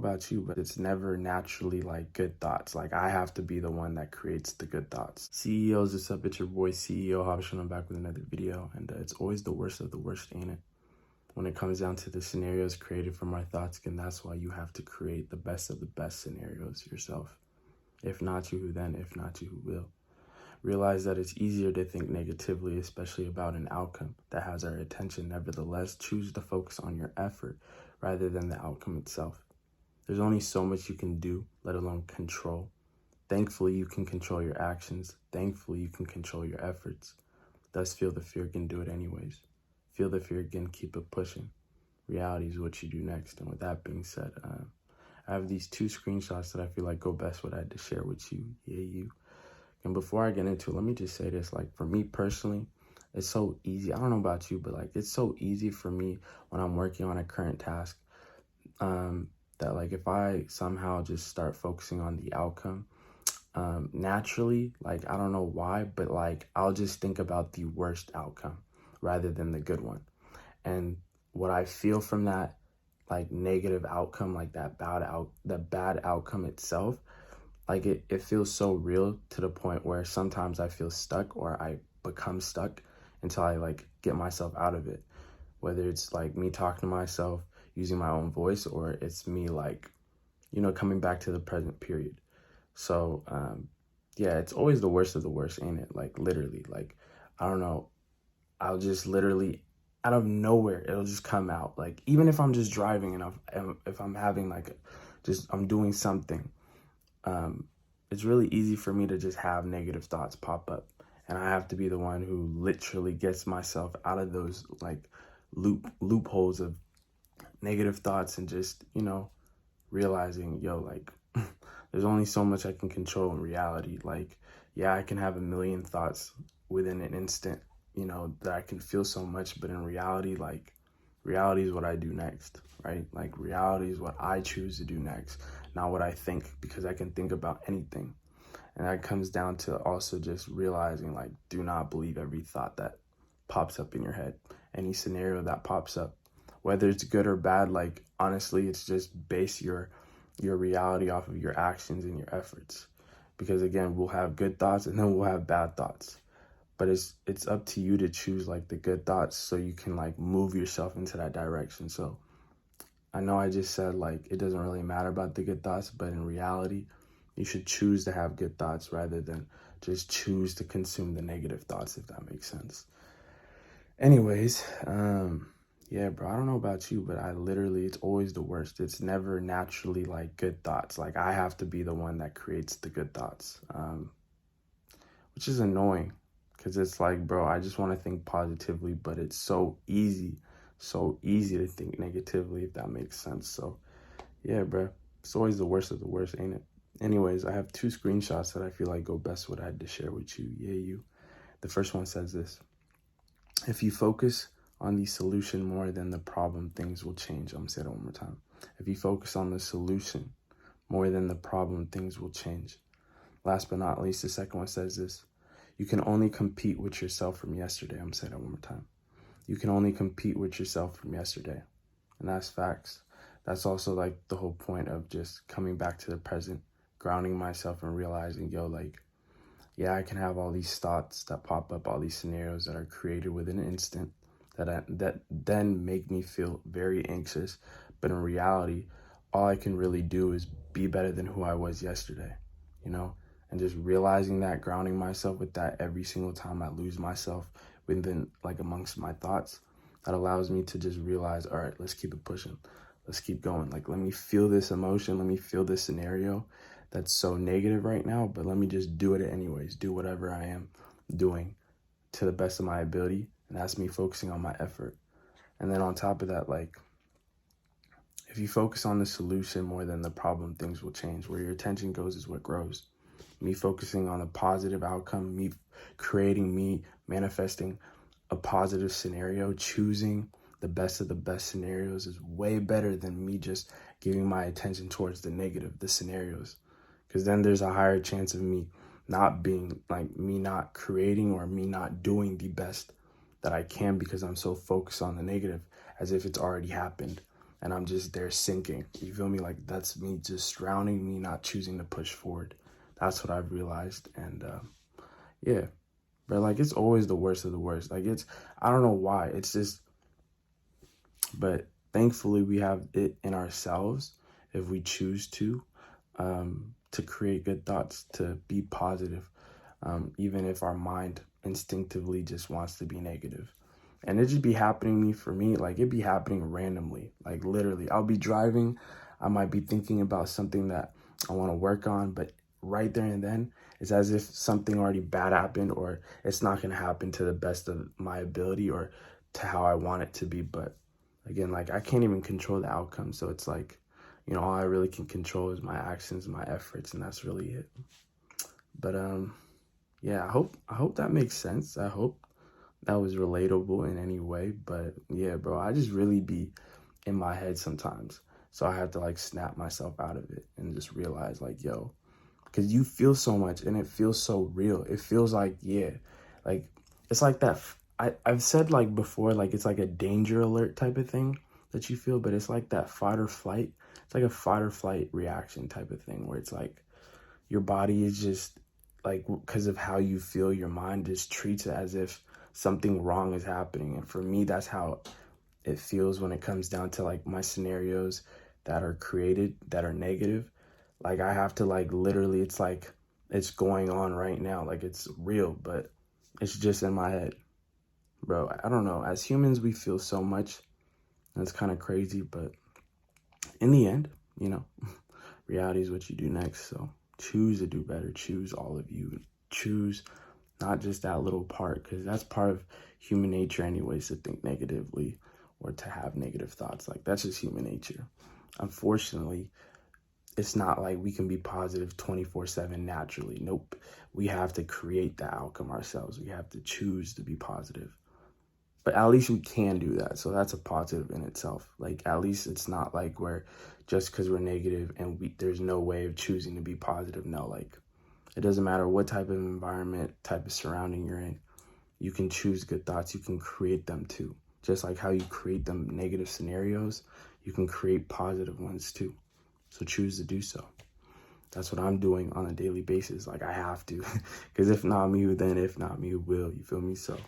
about you, but it's never naturally like good thoughts. Like I have to be the one that creates the good thoughts. CEOs, what's up? It's your boy CEO Hobson. I'm back with another video, and it's always the worst of the worst, ain't it? When it comes down to the scenarios created from our thoughts, and that's why you have to create the best of the best scenarios yourself. If not you, who then? If not you, who will? Realize that it's easier to think negatively, especially about an outcome that has our attention. Nevertheless, choose to focus on your effort rather than the outcome itself. There's only so much you can do, let alone control. Thankfully, you can control your actions. Thankfully, you can control your efforts. Thus, feel the fear again, do it anyways. Feel the fear again, keep it pushing. Reality is what you do next. And with that being said, I have these two screenshots that I feel like go best what I had to share with you. Yeah, you. And before I get into it, let me just say this. Like, for me personally, it's so easy. I don't know about you, but like, it's so easy for me when I'm working on a current task that like if I somehow just start focusing on the outcome, naturally, like, I don't know why, but like, I'll just think about the worst outcome rather than the good one. And what I feel from that, like, negative outcome, like the bad outcome itself, like it feels so real to the point where sometimes I feel stuck or I become stuck until I like get myself out of it. Whether it's like me talking to myself, using my own voice, or it's me like, coming back to the present period. So, yeah, it's always the worst of the worst, ain't it? Like literally, like, I don't know. I'll just literally out of nowhere, it'll just come out. Like, even if I'm just driving and if I'm having like, I'm doing something, it's really easy for me to just have negative thoughts pop up. And I have to be the one who literally gets myself out of those like loopholes of negative thoughts and just, realizing, like, there's only so much I can control in reality. Like, yeah, I can have a million thoughts within an instant, that I can feel so much, but in reality, like, reality is what I do next, right? Like, reality is what I choose to do next, not what I think, because I can think about anything. And that comes down to also just realizing, like, do not believe every thought that pops up in your head, any scenario that pops up, whether it's good or bad. Like, honestly, it's just base your reality off of your actions and your efforts. Because again, we'll have good thoughts and then we'll have bad thoughts. But it's up to you to choose like the good thoughts so you can like move yourself into that direction. So I know I just said like it doesn't really matter about the good thoughts, but in reality, you should choose to have good thoughts rather than just choose to consume the negative thoughts, if that makes sense. Anyways, yeah, bro, I don't know about you, but it's always the worst. It's never naturally like good thoughts. Like I have to be the one that creates the good thoughts, which is annoying because it's like, bro, I just want to think positively, but it's so easy to think negatively, if that makes sense. So yeah, bro, it's always the worst of the worst, ain't it? Anyways, I have two screenshots that I feel like go best what I had to share with you. Yeah, you. The first one says this: if you focus on the solution more than the problem, things will change. I'm gonna say that one more time. If you focus on the solution more than the problem, things will change. Last but not least, the second one says this: you can only compete with yourself from yesterday. I'm gonna say that one more time. You can only compete with yourself from yesterday. And that's facts. That's also like the whole point of just coming back to the present, grounding myself and realizing, like, yeah, I can have all these thoughts that pop up, all these scenarios that are created within an instant that then make me feel very anxious. But in reality, all I can really do is be better than who I was yesterday, and just realizing that, grounding myself with that every single time I lose myself within, like, amongst my thoughts, that allows me to just realize, all right, let's keep it pushing. Let's keep going. Like, let me feel this emotion. Let me feel this scenario that's so negative right now, but let me just do it anyways. Do whatever I am doing to the best of my ability. And that's me focusing on my effort. And then on top of that, like, if you focus on the solution more than the problem, things will change. Where your attention goes is what grows. Me focusing on a positive outcome, me manifesting a positive scenario, choosing the best of the best scenarios is way better than me just giving my attention towards the negative, the scenarios. Because then there's a higher chance of me not being, like, me not creating or me not doing the best that I can because I'm so focused on the negative as if it's already happened. and I'm just there sinking. You feel me? Like, that's me just drowning, me not choosing to push forward. That's what I've realized. And yeah, but like, it's always the worst of the worst. Like, I don't know why. It's just, but thankfully we have it in ourselves if we choose to create good thoughts, to be positive, even if our mind instinctively just wants to be negative. And it just be happening for me, like it be happening randomly, like literally. I'll be driving, I might be thinking about something that I want to work on, but right there and then, it's as if something already bad happened, or it's not going to happen to the best of my ability or to how I want it to be. But again, like, I can't even control the outcome. So it's like, all I really can control is my actions, my efforts, and that's really it. But yeah, I hope that makes sense. I hope that was relatable in any way. But yeah, bro, I just really be in my head sometimes. So I have to like snap myself out of it and just realize, like, yo, because you feel so much and it feels so real. It feels like, yeah, like, it's like that. I've said like before, like, it's like a danger alert type of thing that you feel, but it's like that fight or flight. It's like a fight or flight reaction type of thing where it's like your body is just like, because of how you feel, your mind just treats it as if something wrong is happening. And for me, that's how it feels when it comes down to like my scenarios that are created that are negative. Like, I have to like literally, it's like it's going on right now, like it's real, but it's just in my head. Bro, I don't know, as humans we feel so much, and it's kind of crazy, but in the end, reality is what you do next. So choose to do better. Choose, all of you. Choose not just that little part, because that's part of human nature anyways, to think negatively or to have negative thoughts. Like, that's just human nature. Unfortunately, it's not like we can be positive 24/7 naturally. Nope. We have to create the outcome ourselves. We have to choose to be positive. But at least we can do that. So that's a positive in itself. Like, at least it's not like we're just because we're negative and there's no way of choosing to be positive. No, like, it doesn't matter what type of environment, type of surrounding you're in. You can choose good thoughts. You can create them too. Just like how you create them negative scenarios, you can create positive ones too. So choose to do so. That's what I'm doing on a daily basis. Like, I have to. Because if not me, then if not me, will. You feel me? So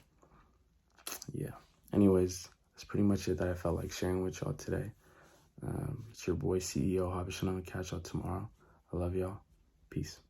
yeah. Anyways, that's pretty much it that I felt like sharing with y'all today. It's your boy CEO Habishan. I'm gonna catch y'all tomorrow. I love y'all. Peace.